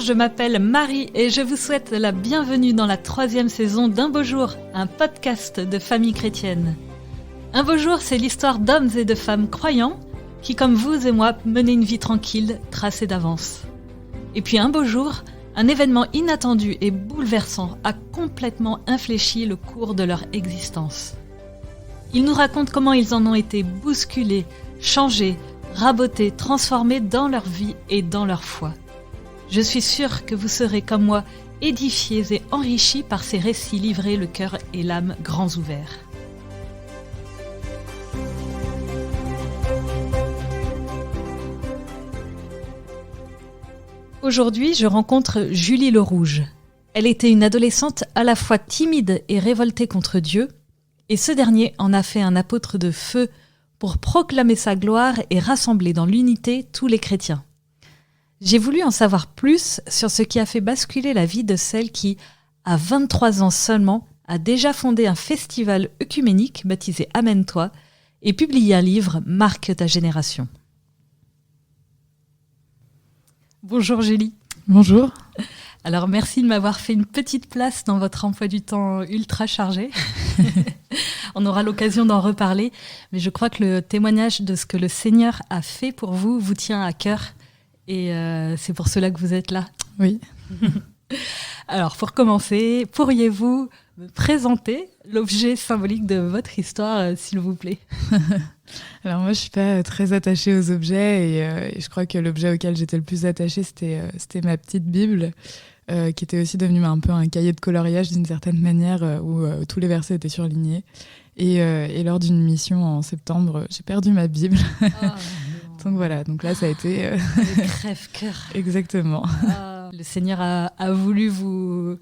Bonjour, je m'appelle Marie et je vous souhaite la bienvenue dans la 3e saison d'Un beau jour, un podcast de famille chrétienne. Un beau jour, c'est l'histoire d'hommes et de femmes croyants qui, comme vous et moi, menaient une vie tranquille, tracée d'avance. Et puis un beau jour, un événement inattendu et bouleversant a complètement infléchi le cours de leur existence. Ils nous racontent comment ils en ont été bousculés, changés, rabotés, transformés dans leur vie et dans leur foi. Je suis sûre que vous serez comme moi édifiés et enrichis par ces récits livrés le cœur et l'âme grands ouverts. Aujourd'hui, je rencontre Julie Le Rouge. Elle était une adolescente à la fois timide et révoltée contre Dieu, et ce dernier en a fait un apôtre de feu pour proclamer sa gloire et rassembler dans l'unité tous les chrétiens. J'ai voulu en savoir plus sur ce qui a fait basculer la vie de celle qui, à 23 ans seulement, a déjà fondé un festival œcuménique baptisé Amène-toi et publié un livre Marque ta génération. Bonjour Julie. Bonjour. Alors merci de m'avoir fait une petite place dans votre emploi du temps ultra chargé. On aura l'occasion d'en reparler, mais je crois que le témoignage de ce que le Seigneur a fait pour vous vous tient à cœur et c'est pour cela que vous êtes là. Oui. Alors pour commencer, pourriez-vous me présenter l'objet symbolique de votre histoire, s'il vous plaît ? Alors moi, je suis pas très attachée aux objets et je crois que l'objet auquel j'étais le plus attachée, c'était ma petite Bible, qui était aussi devenue un peu un cahier de coloriage d'une certaine manière, où tous les versets étaient surlignés. Et lors d'une mission en septembre, j'ai perdu ma Bible. Oh, donc voilà, donc là ça a été... Le crève-cœur. Exactement. Le Seigneur a voulu vous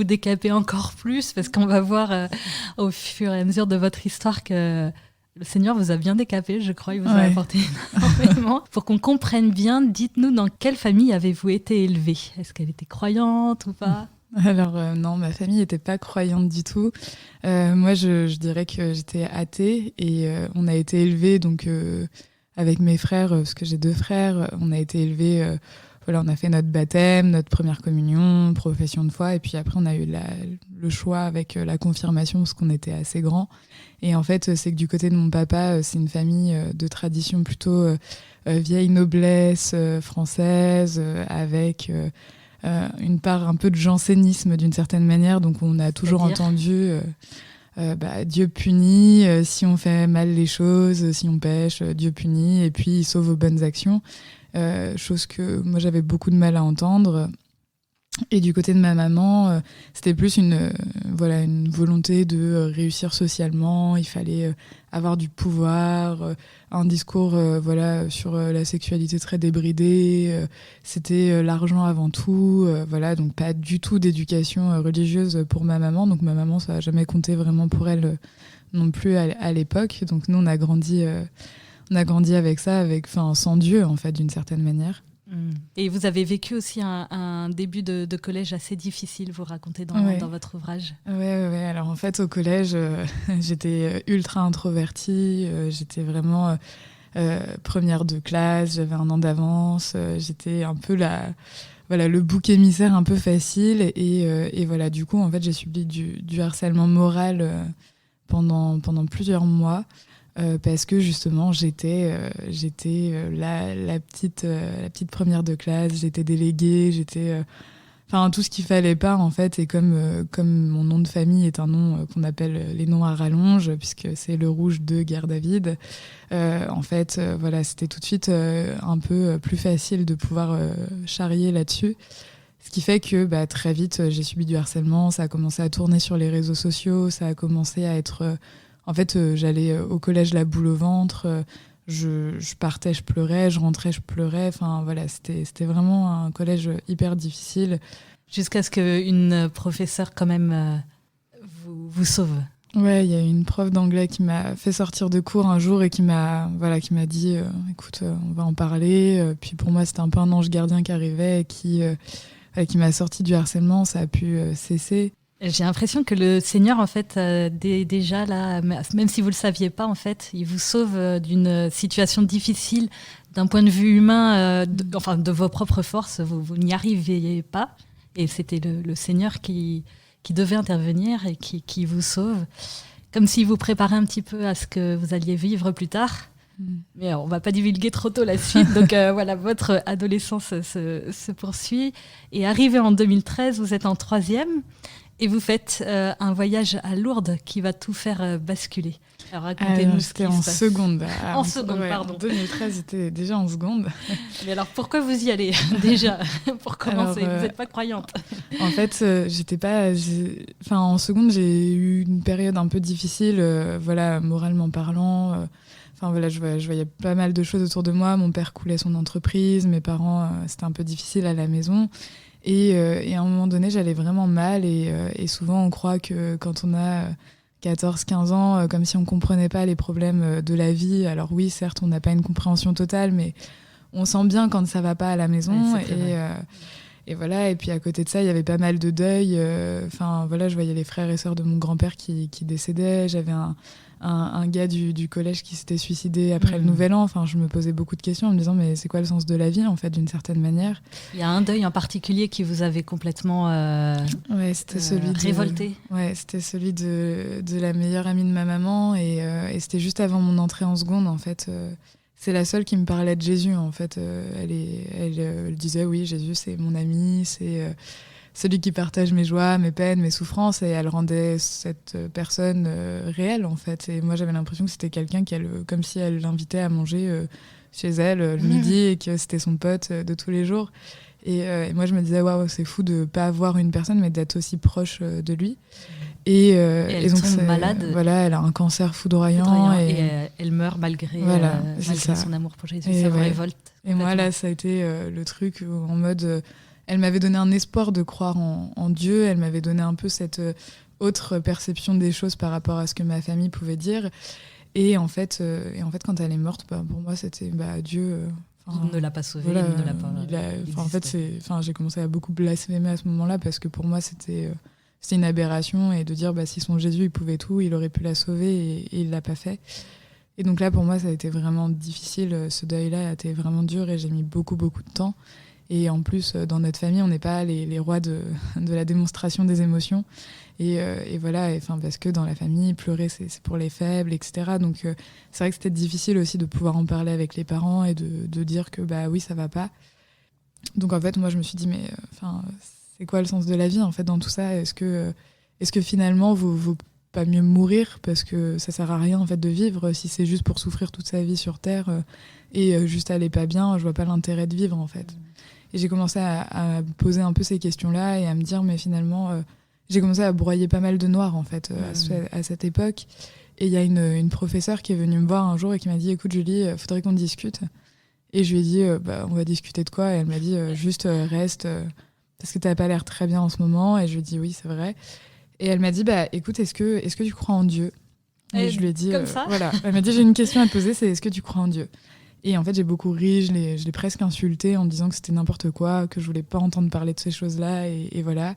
décaper encore plus, parce qu'on va voir au fur et à mesure de votre histoire que le Seigneur vous a bien décapé, je crois, il vous a apporté énormément. Pour qu'on comprenne bien, dites-nous dans quelle famille avez-vous été élevée ? Est-ce qu'elle était croyante ou pas ? Alors non, ma famille n'était pas croyante du tout. Moi, je dirais que j'étais athée et on a été élevés donc avec mes frères, parce que j'ai 2 frères, on a été élevés. Voilà, on a fait notre baptême, notre première communion, profession de foi, et puis après on a eu le choix avec la confirmation parce qu'on était assez grands. Et en fait, c'est que du côté de mon papa, c'est une famille de tradition plutôt vieille noblesse française, avec une part un peu de jansénisme d'une certaine manière. Donc on a toujours entendu Dieu punit si on fait mal les choses, si on pêche, Dieu punit, et puis il sauve aux bonnes actions. Chose que moi j'avais beaucoup de mal à entendre. Et du côté de ma maman, c'était plus une volonté de réussir socialement. Il fallait avoir du pouvoir, un discours sur la sexualité très débridé. C'était l'argent avant tout. Donc pas du tout d'éducation religieuse pour ma maman. Donc ma maman, ça n'a jamais compté vraiment pour elle non plus à l'époque. Donc nous, on a grandi avec ça, sans Dieu, en fait, d'une certaine manière. Et vous avez vécu aussi un début de collège assez difficile, vous racontez dans votre ouvrage. Ouais. Alors en fait, au collège, j'étais ultra introvertie. J'étais vraiment première de classe. J'avais 1 an d'avance. J'étais un peu le bouc émissaire un peu facile. Et voilà, du coup, en fait, j'ai subi du harcèlement moral pendant plusieurs mois. Parce que justement j'étais la petite première de classe, j'étais déléguée, j'étais tout ce qu'il fallait pas en fait. Et comme mon nom de famille est un nom qu'on appelle les noms à rallonge, puisque c'est Le Rouge de Guerre David, c'était tout de suite un peu plus facile de pouvoir charrier là-dessus. Ce qui fait que très vite j'ai subi du harcèlement, ça a commencé à tourner sur les réseaux sociaux, ça a commencé à être... j'allais au collège la boule au ventre, je partais, je pleurais, je rentrais, je pleurais. C'était vraiment un collège hyper difficile. Jusqu'à ce qu'une professeure quand même vous sauve. Ouais, il y a une prof d'anglais qui m'a fait sortir de cours un jour et qui m'a dit écoute, on va en parler. Puis pour moi, c'était un peu un ange gardien qui arrivait et qui m'a sorti du harcèlement, ça a pu cesser. J'ai l'impression que le Seigneur, en fait, déjà là, même si vous le saviez pas, en fait, il vous sauve d'une situation difficile d'un point de vue humain, de vos propres forces. Vous n'y arriviez pas, et c'était le Seigneur qui devait intervenir et qui vous sauve, comme s'il vous préparait un petit peu à ce que vous alliez vivre plus tard. Mais on va pas divulguer trop tôt la suite. Donc voilà, votre adolescence se poursuit. Et arrivé en 2013, vous êtes en 3e. Et vous faites un voyage à Lourdes qui va tout faire basculer. Alors racontez-nous ce qui c'était se en passe. seconde. En seconde, pardon. En 2013, j'étais déjà en seconde. Mais alors pourquoi vous y allez déjà pour commencer? Alors, vous n'êtes pas croyante. En fait, j'étais pas. Enfin, en seconde, j'ai eu une période un peu difficile, voilà, moralement parlant. Enfin voilà, je voyais pas mal de choses autour de moi. Mon père coulait son entreprise, mes parents, c'était un peu difficile à la maison. Et à un moment donné, j'allais vraiment mal. Et souvent, on croit que quand on a 14-15 ans, comme si on comprenait pas les problèmes de la vie. Alors oui, certes, on n'a pas une compréhension totale, mais on sent bien quand ça va pas à la maison. Et voilà. Et puis à côté de ça, il y avait pas mal de deuil. Enfin voilà, je voyais les frères et sœurs de mon grand-père qui décédaient. J'avais un gars du collège qui s'était suicidé après le Nouvel An. Enfin, je me posais beaucoup de questions en me disant mais c'est quoi le sens de la vie en fait, d'une certaine manière. Il y a un deuil en particulier qui vous avait complètement c'était celui révolté. C'était celui de la meilleure amie de ma maman et c'était juste avant mon entrée en seconde en fait. C'est la seule qui me parlait de Jésus en fait. Elle disait oui, Jésus c'est mon ami, c'est celui qui partage mes joies, mes peines, mes souffrances, et elle rendait cette personne réelle en fait. Et moi j'avais l'impression que c'était quelqu'un comme si elle l'invitait à manger chez elle le midi et que c'était son pote de tous les jours. Et moi je me disais waouh, c'est fou de pas avoir une personne mais d'être aussi proche de lui. Et elle donc tombe malade. Voilà, elle a un cancer foudroyant et elle meurt malgré son amour pour Jésus. Ça vous révolte. Et moi là ça a été le truc en mode elle m'avait donné un espoir de croire en Dieu, elle m'avait donné un peu cette autre perception des choses par rapport à ce que ma famille pouvait dire. Et en fait quand elle est morte, pour moi c'était Dieu. Il ne l'a pas sauvée, il ne l'a pas. En fait, j'ai commencé à beaucoup blasphémer à ce moment-là parce que pour moi c'était une aberration, et de dire si son Jésus il pouvait tout, il aurait pu la sauver et il l'a pas fait. Et donc là pour moi ça a été vraiment difficile, ce deuil-là a été vraiment dur et j'ai mis beaucoup de temps. Et en plus, dans notre famille, on n'est pas les rois de la démonstration des émotions. Et voilà, parce que dans la famille, pleurer, c'est pour les faibles, etc. Donc c'est vrai que c'était difficile aussi de pouvoir en parler avec les parents et de dire que oui, ça va pas. Donc en fait, moi, je me suis dit, mais c'est quoi le sens de la vie en fait dans tout ça ? Est-ce que finalement, vaut pas mieux mourir parce que ça sert à rien en fait de vivre si c'est juste pour souffrir toute sa vie sur Terre et juste aller pas bien, je vois pas l'intérêt de vivre en fait. Et j'ai commencé à poser un peu ces questions-là et à me dire, mais finalement, j'ai commencé à broyer pas mal de noir, en fait, à cette époque. Et il y a une professeure qui est venue me voir un jour et qui m'a dit, écoute, Julie, faudrait qu'on discute. Et je lui ai dit, on va discuter de quoi ? Et elle m'a dit, juste reste, parce que t'as pas l'air très bien en ce moment. Et je lui ai dit, oui, c'est vrai. Et elle m'a dit, écoute, est-ce que tu crois en Dieu ? Et je lui ai dit, comme ça voilà. Elle m'a dit, j'ai une question à te poser, c'est est-ce que tu crois en Dieu ? Et en fait, j'ai beaucoup ri, je l'ai presque insulté en me disant que c'était n'importe quoi, que je voulais pas entendre parler de ces choses-là, et voilà.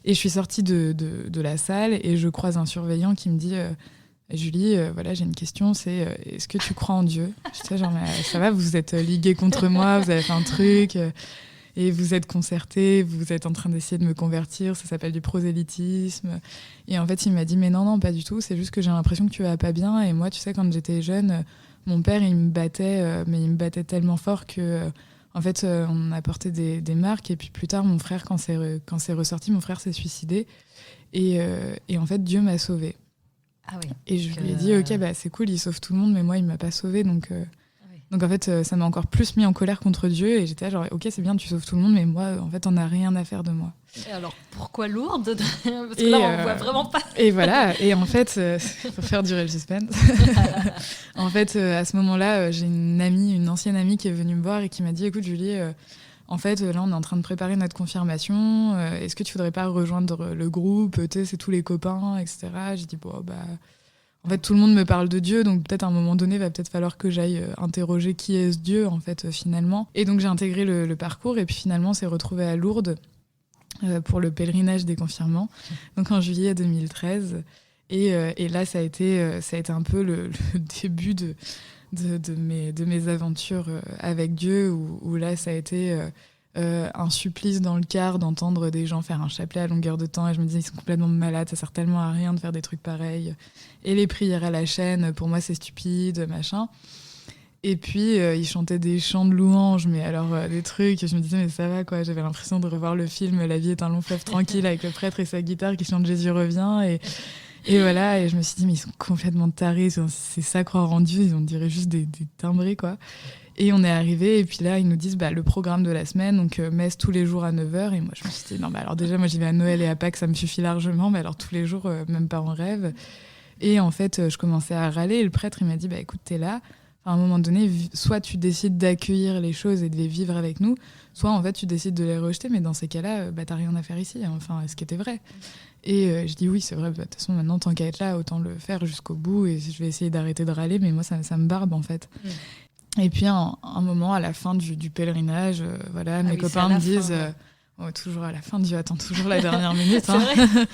Et je suis sortie de la salle et je croise un surveillant qui me dit Julie, voilà, j'ai une question, c'est est-ce que tu crois en Dieu ? J'étais genre, mais ça va, vous êtes ligués contre moi, vous avez fait un truc, et vous êtes concertés, vous êtes en train d'essayer de me convertir, ça s'appelle du prosélytisme. Et en fait, il m'a dit, mais non, pas du tout, c'est juste que j'ai l'impression que tu vas pas bien. Et moi, tu sais, quand j'étais jeune, mon père, il me battait, mais il me battait tellement fort que, en fait, on a porté des marques. Et puis plus tard, mon frère, quand c'est ressorti, mon frère s'est suicidé. Et en fait, Dieu m'a sauvée. Ah oui. Et je lui ai dit, ok, c'est cool, il sauve tout le monde, mais moi, il m'a pas sauvée. Donc en fait, ça m'a encore plus mis en colère contre Dieu. Et j'étais là, genre, ok, c'est bien, tu sauves tout le monde, mais moi, en fait, on n'a rien à faire de moi. Et alors, pourquoi Lourdes ? Parce que là, on ne voit vraiment pas. Et voilà, et en fait, pour faire durer le suspense, en fait, à ce moment-là, j'ai une ancienne amie qui est venue me voir et qui m'a dit, écoute Julie, en fait, là, on est en train de préparer notre confirmation, est-ce que tu voudrais pas rejoindre le groupe, tu sais, c'est tous les copains, etc. J'ai dit, en fait, tout le monde me parle de Dieu, donc peut-être à un moment donné, va peut-être falloir que j'aille interroger qui est ce Dieu, en fait, finalement. Et donc, j'ai intégré le parcours, et puis finalement, on s'est retrouvés à Lourdes. pour le pèlerinage des confirmants, donc en juillet 2013. Et là, ça a été un peu le début de mes aventures avec Dieu, où là, ça a été un supplice dans le car d'entendre des gens faire un chapelet à longueur de temps. Et je me disais, ils sont complètement malades, ça sert tellement à rien de faire des trucs pareils. Et les prières à la chaîne, pour moi, c'est stupide, machin. Et puis, ils chantaient des chants de louanges, mais alors des trucs, je me disais, mais ça va quoi, j'avais l'impression de revoir le film La vie est un long fleuve tranquille avec le prêtre et sa guitare qui chante Jésus revient. Et voilà, et je me suis dit, mais ils sont complètement tarés, c'est ça croire en Dieu, on dirait juste des timbrés, quoi. Et on est arrivé, et puis là, ils nous disent le programme de la semaine, donc messe tous les jours à 9h. Et moi, je me suis dit, non, alors déjà, moi, j'y vais à Noël et à Pâques, ça me suffit largement, mais alors tous les jours, même pas en rêve. Et en fait, je commençais à râler, et le prêtre, il m'a dit, écoute, t'es là. À un moment donné, soit tu décides d'accueillir les choses et de les vivre avec nous, soit en fait tu décides de les rejeter, mais dans ces cas-là, t'as rien à faire ici. Enfin, ce qui était vrai. Et je dis oui, c'est vrai, de toute façon, maintenant, tant qu'à être là, autant le faire jusqu'au bout, et je vais essayer d'arrêter de râler, mais moi, ça me barbe, en fait. Et puis, un moment, à la fin du pèlerinage, mes copains me disent... toujours à la fin, Dieu attend toujours la dernière minute. C'est vrai.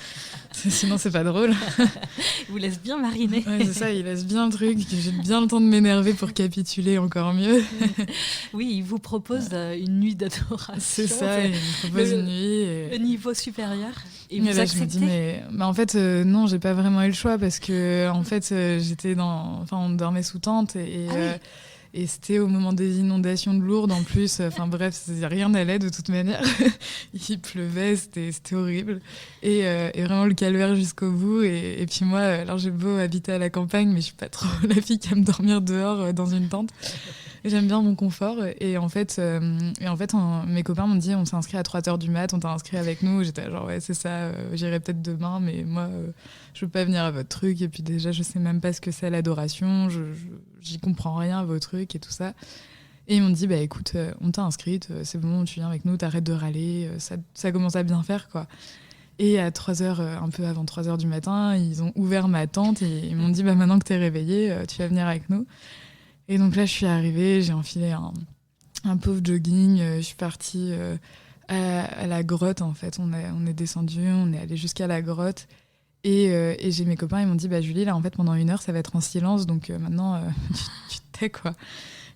Sinon, c'est pas drôle. Il vous laisse bien mariner. Ouais, c'est ça, il laisse bien le truc. J'ai bien le temps de m'énerver pour capituler encore mieux. Oui, il vous propose une nuit d'adoration. C'est ça, il me propose une nuit. Le niveau supérieur. Et vous là, acceptez. Je me dis, mais en fait, non, j'ai pas vraiment eu le choix parce que, en fait, on dormait sous tente et c'était au moment des inondations de Lourdes en plus. Enfin bref, rien n'allait de toute manière. Il pleuvait, c'était horrible. Et vraiment le calvaire jusqu'au bout. Et puis moi, alors j'ai beau habiter à la campagne, mais je suis pas trop la fille qui aime dormir dehors dans une tente. Et j'aime bien mon confort. Et en fait, mes copains m'ont dit, on s'est inscrit à 3h du mat, on t'a inscrit avec nous. J'étais genre, ouais, c'est ça, j'irai peut-être demain, mais moi, je veux pas venir à votre truc. Et puis déjà, je sais même pas ce que c'est l'adoration. J'y comprends rien à vos trucs et tout ça. Et ils m'ont dit, écoute, on t'a inscrite, c'est bon, tu viens avec nous, t'arrêtes de râler, ça commence à bien faire, quoi. Et à 3h, un peu avant 3h du matin, ils ont ouvert ma tente et ils m'ont dit, maintenant que t'es réveillée, tu vas venir avec nous. Et donc là, je suis arrivée, j'ai enfilé un pauvre jogging, je suis partie à la grotte, en fait. On est descendu, on est allé jusqu'à la grotte. Et j'ai mes copains, ils m'ont dit, Julie, là, en fait, pendant 1 heure, ça va être en silence, donc maintenant, tu te tais, quoi.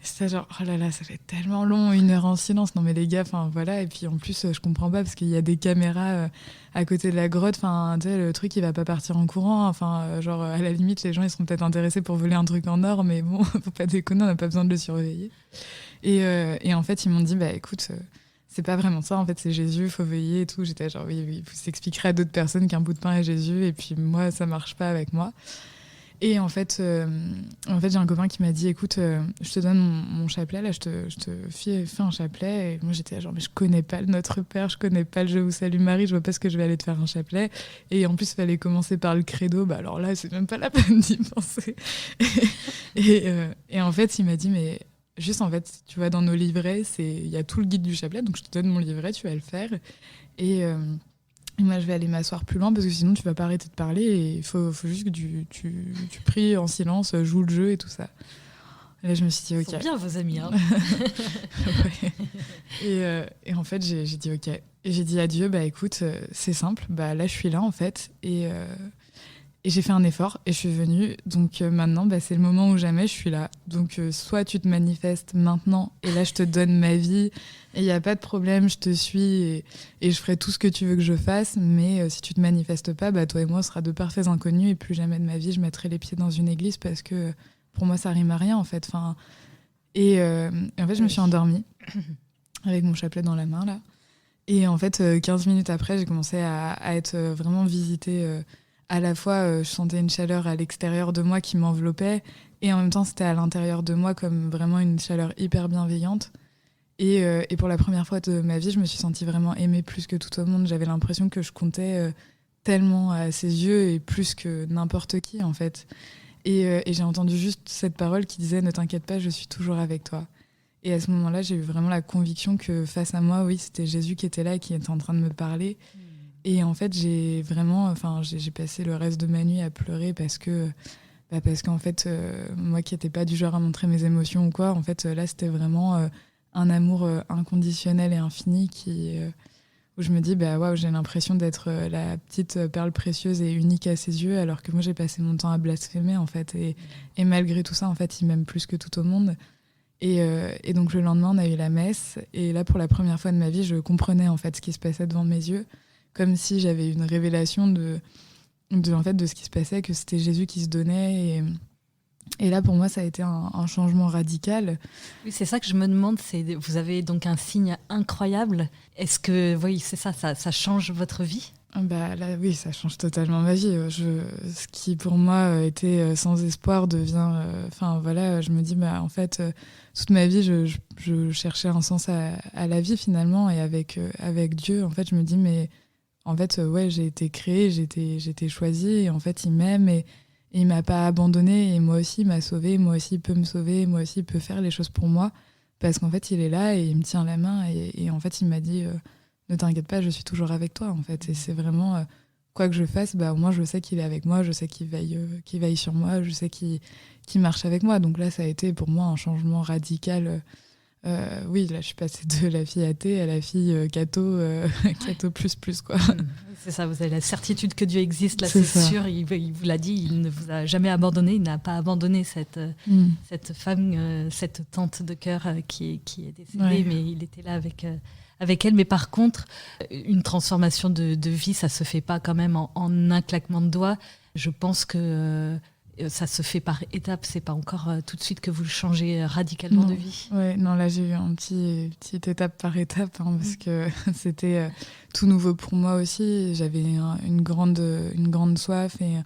Et c'était genre, oh là là, ça fait tellement long, 1 heure en silence. Non, mais les gars, enfin, voilà. Et puis, en plus, je comprends pas, parce qu'il y a des caméras à côté de la grotte. Enfin, tu sais, le truc, il va pas partir en courant. Enfin, genre, à la limite, les gens, ils seront peut-être intéressés pour voler un truc en or, mais bon, faut pas déconner, on n'a pas besoin de le surveiller. Et en fait, ils m'ont dit, écoute... c'est pas vraiment ça, en fait, c'est Jésus, faut veiller et tout. J'étais genre, oui, vous expliquerez à d'autres personnes qu'un bout de pain est Jésus, et puis moi, ça marche pas avec moi. Et en fait, j'ai un copain qui m'a dit, écoute, je te donne mon chapelet, là, je te fais un chapelet. Et moi, j'étais genre, mais je connais pas le Notre Père, je connais pas le Je vous salue Marie, je vois pas ce que je vais aller te faire un chapelet. Et en plus, il fallait commencer par le credo, alors là, c'est même pas la peine d'y penser. Et en fait, il m'a dit, mais... juste, en fait, tu vois, dans nos livrets, il y a tout le guide du chapelet, donc je te donne mon livret, tu vas le faire. Et moi, je vais aller m'asseoir plus loin, parce que sinon, tu vas pas arrêter de parler, et il faut juste que tu pries en silence, joues le jeu et tout ça. Et là, je me suis dit, OK. Ils sont bien, vos amis, hein. Ouais. Et en fait, j'ai dit, OK. Et j'ai dit à Dieu, écoute, c'est simple, là, je suis là, en fait, et j'ai fait un effort et je suis venue. Donc maintenant, c'est le moment ou jamais, je suis là. Donc soit tu te manifestes maintenant et là, je te donne ma vie et il n'y a pas de problème, je te suis et je ferai tout ce que tu veux que je fasse. Mais si tu te manifestes pas, toi et moi, on sera de parfaits inconnus et plus jamais de ma vie, je mettrai les pieds dans une église parce que pour moi, ça rime à rien, en fait. Et en fait, je me suis endormie avec mon chapelet dans la main, là. Et en fait, 15 minutes après, j'ai commencé à être vraiment visitée... à la fois, je sentais une chaleur à l'extérieur de moi qui m'enveloppait, et en même temps, c'était à l'intérieur de moi comme vraiment une chaleur hyper bienveillante. Et pour la première fois de ma vie, je me suis sentie vraiment aimée plus que tout au monde. J'avais l'impression que je comptais tellement à ses yeux et plus que n'importe qui, en fait. Et j'ai entendu juste cette parole qui disait « Ne t'inquiète pas, je suis toujours avec toi ». Et à ce moment-là, j'ai eu vraiment la conviction que face à moi, oui, c'était Jésus qui était là et qui était en train de me parler. Et en fait, j'ai passé le reste de ma nuit à pleurer parce qu'en fait, moi qui n'étais pas du genre à montrer mes émotions ou quoi, en fait, là, c'était vraiment un amour inconditionnel et infini où je me dis, bah waouh, j'ai l'impression d'être la petite perle précieuse et unique à ses yeux, alors que moi j'ai passé mon temps à blasphémer en fait, et malgré tout ça, en fait, il m'aime plus que tout au monde. Et donc le lendemain, on a eu la messe, et là, pour la première fois de ma vie, je comprenais en fait ce qui se passait devant mes yeux, comme si j'avais une révélation en fait, de ce qui se passait, que c'était Jésus qui se donnait. Et là, pour moi, ça a été un changement radical. Oui, c'est ça que je me demande. Vous avez donc un signe incroyable. Est-ce que, oui, c'est ça change votre vie ? Bah là, oui, ça change totalement ma vie. Ce qui pour moi était sans espoir devient. Enfin voilà, je me dis, bah en fait, toute ma vie, je cherchais un sens à la vie finalement, et avec Dieu, en fait, je me dis, mais en fait, ouais, j'ai été créée, j'ai été choisie, et en fait, il m'aime, et il m'a pas abandonnée, et moi aussi, il m'a sauvée, moi aussi, il peut me sauver, moi aussi, il peut faire les choses pour moi, parce qu'en fait, il est là et il me tient la main, et en fait, il m'a dit, ne t'inquiète pas, je suis toujours avec toi, en fait, et c'est vraiment, quoi que je fasse, bah, au moins, je sais qu'il est avec moi, je sais qu'il veille sur moi, je sais qu'il marche avec moi, donc là, ça a été pour moi un changement radical. Oui, là, je suis passée de la fille athée à la fille catho, catho plus, quoi. C'est ça, vous avez la certitude que Dieu existe, là, c'est sûr. Il vous l'a dit, il ne vous a jamais abandonné, il n'a pas abandonné cette femme, cette tante de cœur qui est décédée, ouais. Mais il était là avec elle. Mais par contre, une transformation de vie, ça se fait pas quand même en un claquement de doigts. Je pense que ça se fait par étapes, c'est pas encore tout de suite que vous changez radicalement de vie. Ouais, non, là j'ai eu un petite étape par étape, parce que c'était tout nouveau pour moi aussi. J'avais une grande soif et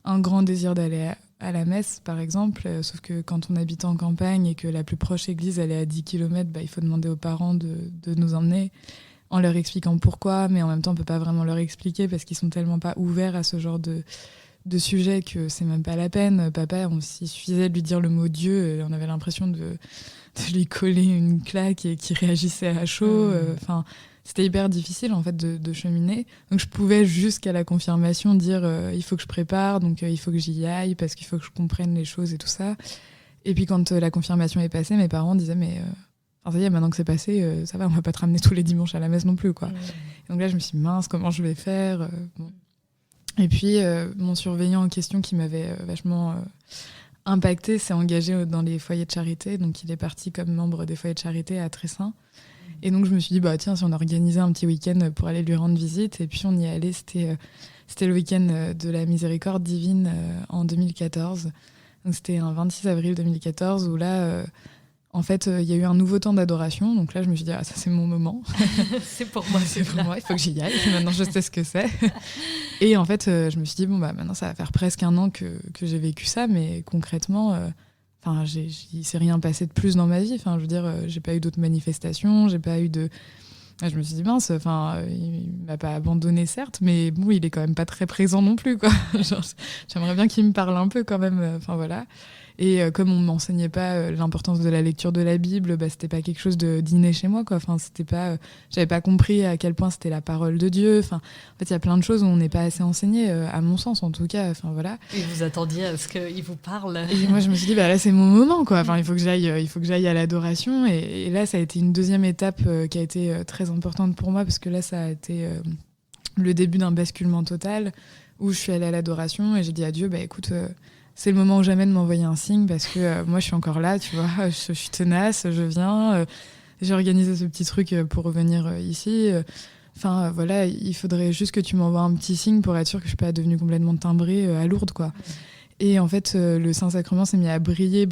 un grand désir d'aller à la messe, par exemple, sauf que quand on habite en campagne et que la plus proche église elle est à 10 km, bah, il faut demander aux parents de nous emmener, en leur expliquant pourquoi, mais en même temps on peut pas vraiment leur expliquer parce qu'ils sont tellement pas ouverts à ce genre de sujet que c'est même pas la peine. Papa, il suffisait de lui dire le mot Dieu, et on avait l'impression de lui coller une claque et qu'il réagissait à chaud. Enfin, c'était hyper difficile en fait de cheminer. Donc je pouvais jusqu'à la confirmation dire il faut que je prépare, donc il faut que j'y aille parce qu'il faut que je comprenne les choses et tout ça. Et puis quand la confirmation est passée, mes parents disaient mais ça y est, maintenant que c'est passé, ça va, on va pas te ramener tous les dimanches à la messe non plus, quoi. Donc là je me suis dit mince, comment je vais faire bon. Et puis, mon surveillant en question qui m'avait vachement impactée s'est engagé dans les foyers de charité. Donc, il est parti comme membre des foyers de charité à Tressin. Et donc, je me suis dit, bah, tiens, si on organisait un petit week-end pour aller lui rendre visite. Et puis, on y est allé. C'était le week-end de la miséricorde divine en 2014. Donc, c'était un 26 avril 2014 où là... en fait, il y a eu un nouveau temps d'adoration. Donc là, je me suis dit, ah, ça, c'est mon moment. C'est pour moi, c'est pour moi, il faut que j'y aille. Maintenant, je sais ce que c'est. Et en fait, je me suis dit, bon, bah, maintenant, ça va faire presque un an que j'ai vécu ça. Mais concrètement, il s'est rien passé de plus dans ma vie. Enfin, je veux dire, j'ai pas eu d'autres manifestations. J'ai pas eu de... Je me suis dit, mince, il m'a pas abandonné, certes. Mais bon, il est quand même pas très présent non plus, quoi. Genre, j'aimerais bien qu'il me parle un peu quand même. Enfin, voilà. Et comme on m'enseignait pas l'importance de la lecture de la Bible, bah, c'était pas quelque chose d'inné chez moi, quoi. Enfin, c'était pas, j'avais pas compris à quel point c'était la parole de Dieu. Enfin, en fait, il y a plein de choses où on n'est pas assez enseigné, à mon sens en tout cas. Enfin voilà. Et vous attendiez à ce qu'il vous parle. Et moi, je me suis dit, bah là, c'est mon moment, quoi. Enfin, il faut que j'aille à l'adoration. Et là, ça a été une deuxième étape qui a été très importante pour moi parce que là, ça a été le début d'un basculement total où je suis allée à l'adoration et j'ai dit à Dieu, bah écoute. C'est le moment ou jamais de m'envoyer un signe parce que moi je suis encore là, tu vois, je suis tenace, je viens, j'ai organisé ce petit truc pour revenir ici. Enfin voilà, il faudrait juste que tu m'envoies un petit signe pour être sûr que je suis pas devenue complètement timbrée à Lourdes, quoi. Et en fait, le Saint-Sacrement s'est mis à briller.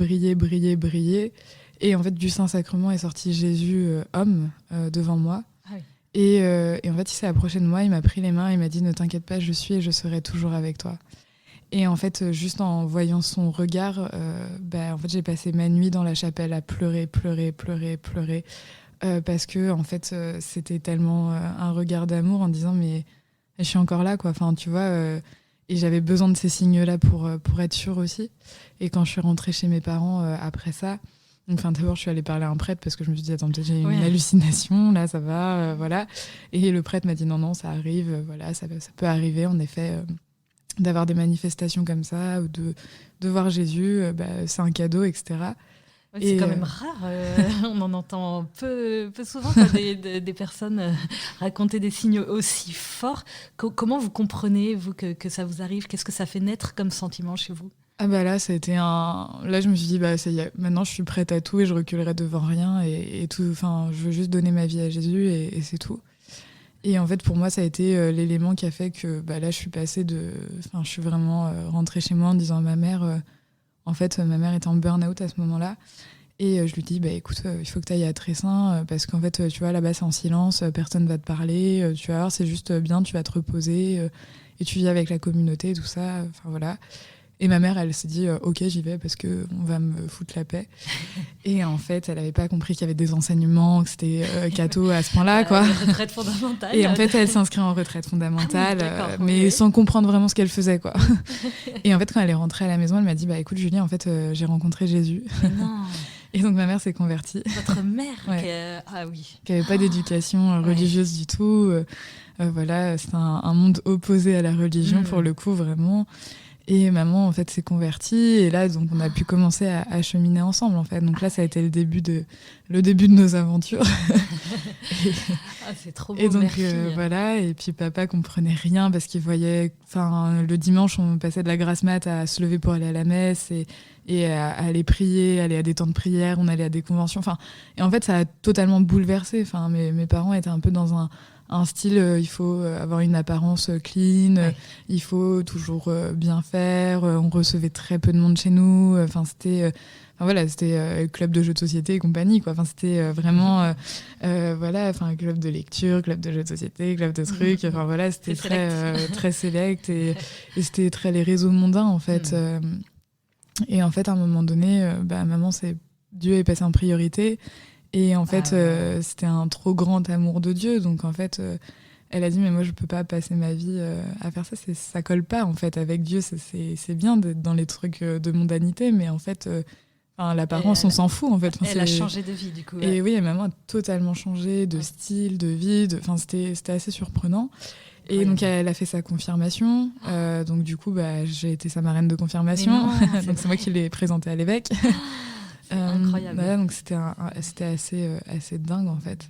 Et en fait, du Saint-Sacrement est sorti Jésus homme devant moi. Ah oui. Et en fait, il s'est approché de moi, il m'a pris les mains, il m'a dit « Ne t'inquiète pas, je suis et je serai toujours avec toi ». Et en fait, juste en voyant son regard, en fait, j'ai passé ma nuit dans la chapelle à pleurer, parce que en fait, c'était tellement un regard d'amour en disant mais je suis encore là, quoi. Enfin, tu vois, et j'avais besoin de ces signes-là pour être sûre aussi. Et quand je suis rentrée chez mes parents après ça, enfin d'abord je suis allée parler à un prêtre parce que je me suis dit attends, peut-être j'ai une hallucination, là ça va, voilà. Et le prêtre m'a dit non, ça arrive, voilà, ça peut arriver en effet. D'avoir des manifestations comme ça ou de voir Jésus, c'est un cadeau, etc. Ouais, c'est quand même rare, on en entend peu souvent quoi, des personnes raconter des signes aussi forts. Comment vous comprenez, vous, que ça vous arrive? Qu'est-ce que ça fait naître comme sentiment chez vous? Ah bah là, ça a été Là, je me suis dit, bah ça y est, maintenant je suis prête à tout et je reculerai devant rien et tout. Enfin, je veux juste donner ma vie à Jésus et c'est tout. Et en fait, pour moi, ça a été l'élément qui a fait que bah là, je suis passée de... Enfin, je suis vraiment rentrée chez moi en disant à ma mère... En fait, ma mère était en burn-out à ce moment-là. Et je lui dis, bah écoute, il faut que tu ailles à Tressin parce qu'en fait, tu vois, là-bas, c'est en silence, personne va te parler, tu vas voir, c'est juste bien, tu vas te reposer et tu vis avec la communauté, tout ça. Enfin, voilà. Et ma mère, elle s'est dit, ok, j'y vais parce qu'on va me foutre la paix. Et en fait, elle n'avait pas compris qu'il y avait des enseignements, que c'était catho à ce point-là, quoi. Retraite fondamentale. Et en fait, elle s'inscrit en retraite fondamentale, mais okay. sans comprendre vraiment ce qu'elle faisait, quoi. Et en fait, quand elle est rentrée à la maison, elle m'a dit, bah écoute, Julie, en fait, j'ai rencontré Jésus. Non. Et donc, ma mère s'est convertie. Votre mère Ah oui. Qui n'avait pas d'éducation religieuse du tout. Voilà, c'est un monde opposé à la religion, pour le coup, vraiment. Et maman, en fait, s'est convertie. Et là, donc, on a pu commencer à cheminer ensemble, en fait. Donc là, ça a été le début de nos aventures. C'est trop beau, et donc, merci. voilà. Et puis, papa comprenait rien parce qu'il voyait... Enfin, le dimanche, on passait de la grasse mat à se lever pour aller à la messe et à aller prier, aller à des temps de prière. On allait à des conventions. Enfin, et en fait, ça a totalement bouleversé. Enfin, mes parents étaient un peu dans un style, il faut avoir une apparence clean, il faut toujours bien faire. On recevait très peu de monde chez nous. Enfin, c'était club de jeux de société et compagnie, quoi. Enfin, c'était vraiment, voilà, enfin, club de lecture, club de jeux de société, club de trucs. Enfin, voilà, c'était très select et c'était très les réseaux mondains, en fait. Et en fait, à un moment donné, maman, Dieu est passé en priorité. Et en fait, c'était un trop grand amour de Dieu. Donc, en fait, elle a dit, mais moi, je peux pas passer ma vie à faire ça. Ça colle pas, en fait, avec Dieu. C'est bien d'être dans les trucs de mondanité, mais en fait, l'apparence, on s'en fout, en fait. Elle a changé de vie, du coup. Et oui, maman a totalement changé de style, de vie. Enfin, c'était assez surprenant. Et donc, elle a fait sa confirmation. Donc, du coup, j'ai été sa marraine de confirmation. Donc, c'est moi qui l'ai présentée à l'évêque. Incroyable. Voilà, donc c'était assez dingue, en fait.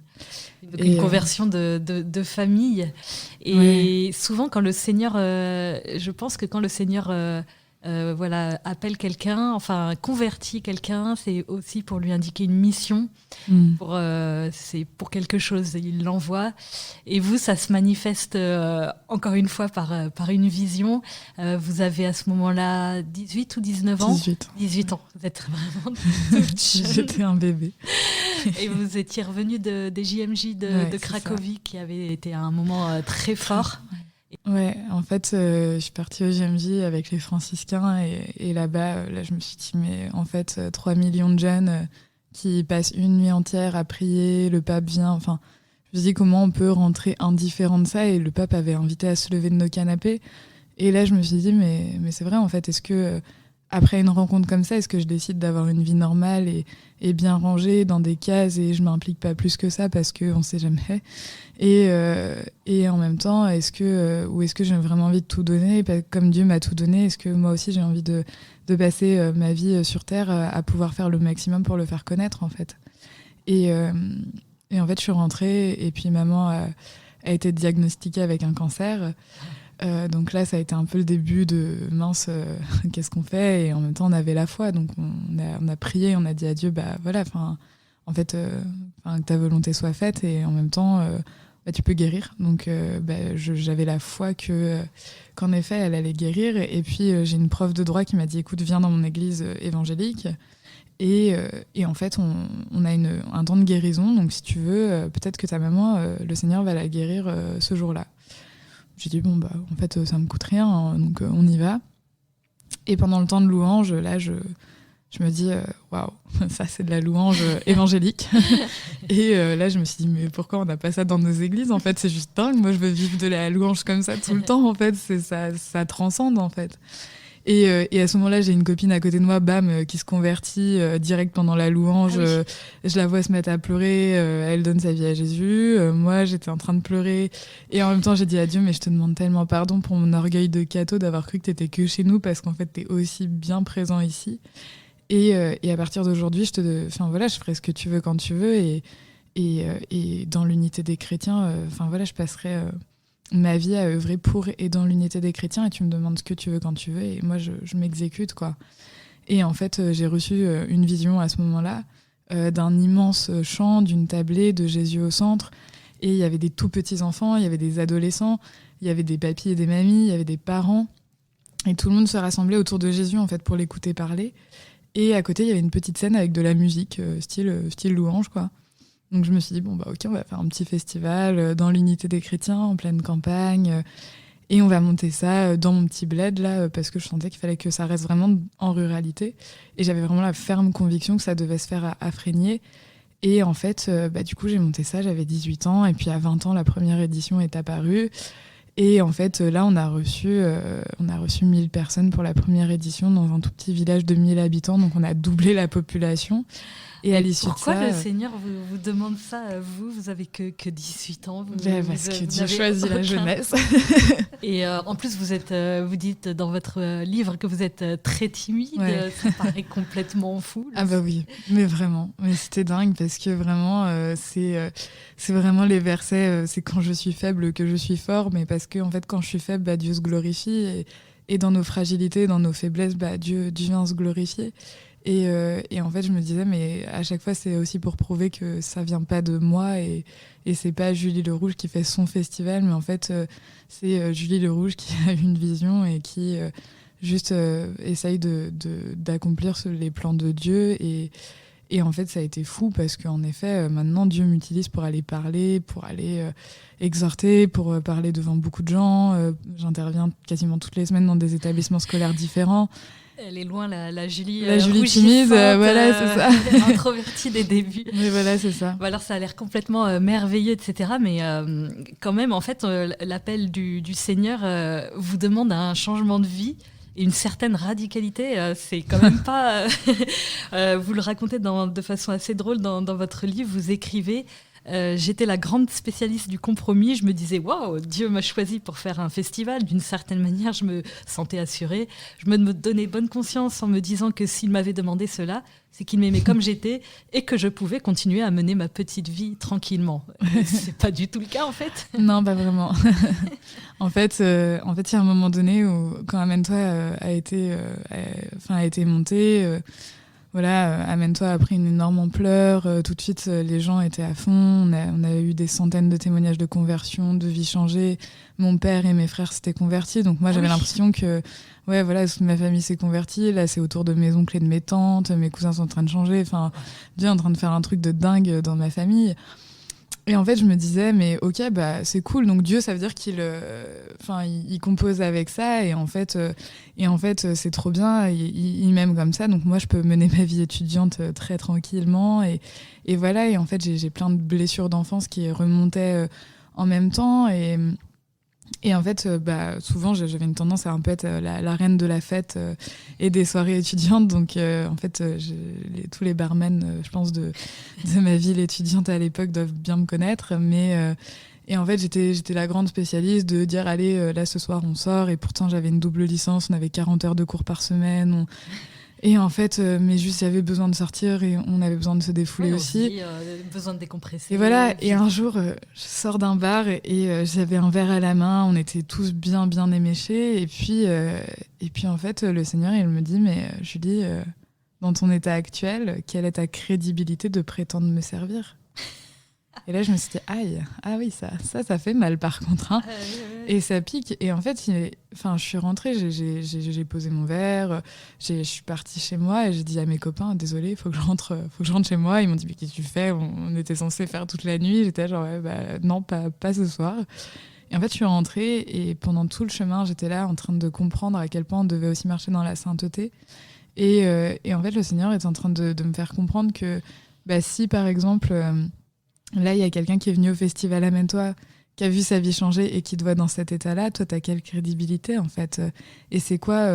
Donc une conversion de famille. Et souvent, quand le Seigneur... je pense que quand le Seigneur appelle quelqu'un, enfin convertit quelqu'un, c'est aussi pour lui indiquer une mission, c'est pour quelque chose, il l'envoie. Et vous, ça se manifeste encore une fois par une vision. Vous avez à ce moment-là 18 ou 19 ans 18 ans, vous êtes vraiment toute jeune. J'étais un bébé. Et vous étiez revenu des JMJ de Cracovie, qui avait été un moment très fort. Ouais, en fait, je suis partie au JMJ avec les franciscains et là-bas, je me suis dit, mais en fait, 3 millions de jeunes qui passent une nuit entière à prier, le pape vient, enfin, je me suis dit comment on peut rentrer indifférent de ça, et le pape avait invité à se lever de nos canapés. Et là, je me suis dit, mais c'est vrai, en fait, est-ce que, après une rencontre comme ça, est-ce que je décide d'avoir une vie normale et bien rangée dans des cases et je m'implique pas plus que ça parce qu'on sait jamais. Et en même temps, est-ce que j'ai vraiment envie de tout donner, comme Dieu m'a tout donné, est-ce que moi aussi j'ai envie de passer ma vie sur Terre à pouvoir faire le maximum pour le faire connaître, en fait. Et en fait, je suis rentrée et puis maman a été diagnostiquée avec un cancer. Donc là, ça a été un peu le début de mince, qu'est-ce qu'on fait? Et en même temps, on avait la foi, donc on a prié, on a dit à Dieu, voilà, en fait, que ta volonté soit faite, et en même temps, tu peux guérir. Donc j'avais la foi qu'en effet, elle allait guérir. Et puis j'ai une prof de droit qui m'a dit, écoute, viens dans mon église évangélique. Et en fait, on a un temps de guérison, donc si tu veux, peut-être que ta maman, le Seigneur va la guérir ce jour-là. J'ai dit, en fait, ça me coûte rien, hein, donc on y va. Et pendant le temps de louange, là, je me dis, waouh, ça, c'est de la louange évangélique. Et là, je me suis dit, mais pourquoi on n'a pas ça dans nos églises? En fait, c'est juste dingue. Moi, je veux vivre de la louange comme ça tout le temps, en fait. Ça transcende, en fait. Et à ce moment-là, j'ai une copine à côté de moi, qui se convertit direct pendant la louange. Ah oui. Je la vois se mettre à pleurer, elle donne sa vie à Jésus. Moi, j'étais en train de pleurer. Et en même temps, j'ai dit à Dieu, mais je te demande tellement pardon pour mon orgueil de catho d'avoir cru que t'étais que chez nous, parce qu'en fait, t'es aussi bien présent ici. Et à partir d'aujourd'hui, je ferai ce que tu veux quand tu veux. Et dans l'unité des chrétiens, je passerai ma vie à œuvrer pour et dans l'unité des chrétiens. Et tu me demandes ce que tu veux quand tu veux. Et moi, je m'exécute, quoi. Et en fait, j'ai reçu une vision à ce moment-là d'un immense champ, d'une tablée de Jésus au centre. Et il y avait des tout petits enfants, il y avait des adolescents, il y avait des papis et des mamies, il y avait des parents. Et tout le monde se rassemblait autour de Jésus, en fait, pour l'écouter parler. Et à côté, il y avait une petite scène avec de la musique, style louange, quoi. Donc je me suis dit, ok, on va faire un petit festival dans l'unité des chrétiens, en pleine campagne. Et on va monter ça dans mon petit bled, là, parce que je sentais qu'il fallait que ça reste vraiment en ruralité. Et j'avais vraiment la ferme conviction que ça devait se faire à Frénier. Et en fait, du coup, j'ai monté ça, j'avais 18 ans. Et puis à 20 ans, la première édition est apparue. Et en fait, là, on a reçu 1000 personnes pour la première édition dans un tout petit village de 1000 habitants. Donc, on a doublé la population. Et à l'issue de ça... Pourquoi le Seigneur vous demande ça à vous ? Vous avez que 18 ans. Parce que Dieu choisit la jeunesse. Et en plus, vous dites dans votre livre que vous êtes très timide. Ouais. Ça paraît complètement fou. Ah bah oui, mais vraiment. Mais c'était dingue parce que vraiment, c'est vraiment les versets, c'est quand je suis faible que je suis fort. Mais parce que en fait, quand je suis faible, Dieu se glorifie. Et dans nos fragilités, dans nos faiblesses, Dieu vient se glorifier. Et en fait, je me disais, mais à chaque fois, c'est aussi pour prouver que ça vient pas de moi et c'est pas Julie Le Rouge qui fait son festival, mais en fait, c'est Julie Le Rouge qui a une vision et qui juste essaye d'accomplir les plans de Dieu. Et en fait, ça a été fou parce qu'en effet, maintenant, Dieu m'utilise pour aller parler, pour aller exhorter, pour parler devant beaucoup de gens. J'interviens quasiment toutes les semaines dans des établissements scolaires différents. Elle est loin, la Julie. La Julie timide, voilà, c'est ça. Introvertie des débuts. Mais voilà, c'est ça. Alors, ça a l'air complètement merveilleux, etc. Mais quand même, en fait, l'appel du Seigneur vous demande un changement de vie et une certaine radicalité. C'est quand même pas... vous le racontez de façon assez drôle dans votre livre. Vous écrivez... j'étais la grande spécialiste du compromis. Je me disais, waouh, Dieu m'a choisi pour faire un festival. D'une certaine manière, je me sentais assurée. Je me donnais bonne conscience en me disant que s'il m'avait demandé cela, c'est qu'il m'aimait comme j'étais et que je pouvais continuer à mener ma petite vie tranquillement. C'est pas du tout le cas, en fait. Non, pas vraiment. En fait, il y a un moment donné où, quand Amène-toi a été monté... Amène-toi a pris une énorme ampleur. Tout de suite, les gens étaient à fond. On a eu des centaines de témoignages de conversion, de vie changée. Mon père et mes frères s'étaient convertis. Donc moi, j'avais l'impression que toute ma famille s'est convertie. Là, c'est autour de mes oncles et de mes tantes. Mes cousins sont en train de changer. Enfin, Dieu est en train de faire un truc de dingue dans ma famille. Et en fait, je me disais, mais ok, c'est cool. Donc Dieu, ça veut dire qu'il compose avec ça. Et en fait, c'est trop bien. Il m'aime comme ça. Donc moi, je peux mener ma vie étudiante très tranquillement. Et voilà. Et en fait, j'ai plein de blessures d'enfance qui remontaient en même temps. Et en fait, souvent, j'avais une tendance à un peu être la reine de la fête et des soirées étudiantes. Donc, en fait, tous les barmen, je pense, de ma ville étudiante à l'époque doivent bien me connaître. Et en fait, j'étais la grande spécialiste de dire, allez, là, ce soir, on sort. Et pourtant, j'avais une double licence. On avait 40 heures de cours par semaine. Et en fait, mais juste, il y avait besoin de sortir et on avait besoin de se défouler aussi. Besoin de décompresser. Et voilà, et un jour, je sors d'un bar et j'avais un verre à la main, on était tous bien éméchés. Et puis en fait, le Seigneur, il me dit, mais Julie, dans ton état actuel, quelle est ta crédibilité de prétendre me servir ? Et là, je me suis dit, aïe, ah oui, ça fait mal par contre. Hein. Et ça pique. Et en fait, je suis rentrée, j'ai posé mon verre, je suis partie chez moi et j'ai dit à mes copains, désolé, faut que je rentre chez moi. Ils m'ont dit, mais qu'est-ce que tu fais ? On était censé faire toute la nuit. J'étais genre, non, pas ce soir. Et en fait, je suis rentrée et pendant tout le chemin, j'étais là en train de comprendre à quel point on devait aussi marcher dans la sainteté. Et en fait, le Seigneur est en train de me faire comprendre que si, par exemple... là, il y a quelqu'un qui est venu au festival Amène-toi, qui a vu sa vie changer et qui te voit dans cet état-là. Toi, t'as quelle crédibilité, en fait ? Et c'est quoi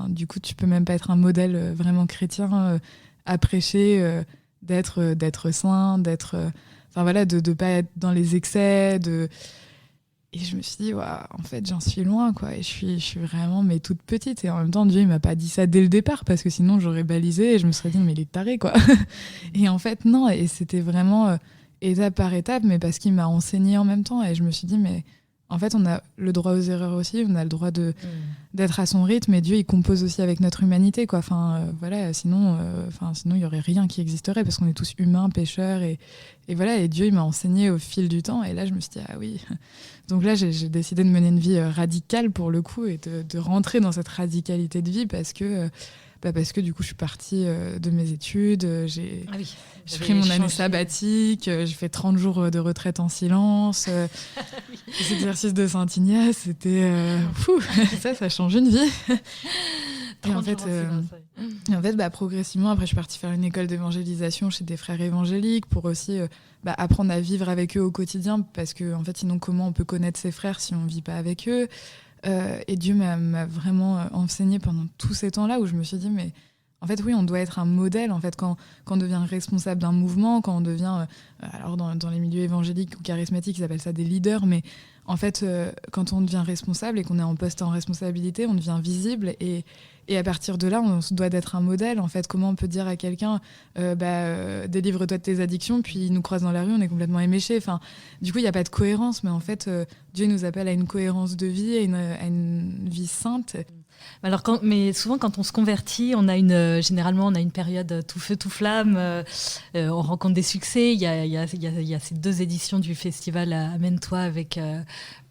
du coup, tu peux même pas être un modèle vraiment chrétien à prêcher, d'être saint, de pas être dans les excès, Et je me suis dit, waouh, en fait, j'en suis loin, quoi. Et je suis vraiment, mais toute petite. Et en même temps, Dieu, il m'a pas dit ça dès le départ, parce que sinon, j'aurais balisé et je me serais dit, mais il est taré, quoi. Et en fait, non. Et c'était vraiment étape par étape, mais parce qu'il m'a enseigné en même temps. Et je me suis dit, mais en fait, on a le droit aux erreurs aussi, on a le droit d'être à son rythme. Et Dieu, il compose aussi avec notre humanité, quoi. Enfin, voilà, sinon, il y aurait rien qui existerait, parce qu'on est tous humains, pécheurs. Et voilà, et Dieu, il m'a enseigné au fil du temps. Et là, je me suis dit, ah oui. Donc là, j'ai décidé de mener une vie radicale pour le coup et de rentrer dans cette radicalité de vie parce que du coup, je suis partie de mes études, j'ai pris mon année sabbatique, j'ai fait 30 jours de retraite en silence, les exercices de Saint-Ignace, c'était fou, ça change une vie. Et en fait, progressivement, après, je suis partie faire une école d'évangélisation chez des frères évangéliques pour aussi apprendre à vivre avec eux au quotidien, parce que en fait, sinon, comment on peut connaître ses frères si on ne vit pas avec eux ? Et Dieu m'a vraiment enseigné pendant tous ces temps-là où je me suis dit, mais en fait, oui, on doit être un modèle. En fait, quand on devient responsable d'un mouvement, quand on devient, alors dans les milieux évangéliques ou charismatiques, ils appellent ça des leaders, mais en fait, quand on devient responsable et qu'on est en poste en responsabilité, on devient visible et à partir de là, on se doit d'être un modèle. En fait, comment on peut dire à quelqu'un délivre-toi de tes addictions, puis il nous croise dans la rue, on est complètement éméché. Enfin, du coup, il n'y a pas de cohérence, mais en fait, Dieu nous appelle à une cohérence de vie, à une vie sainte. Alors mais souvent, quand on se convertit, généralement, on a une période tout feu, tout flamme. On rencontre des succès. Il y a ces 2 éditions du festival Amène-toi avec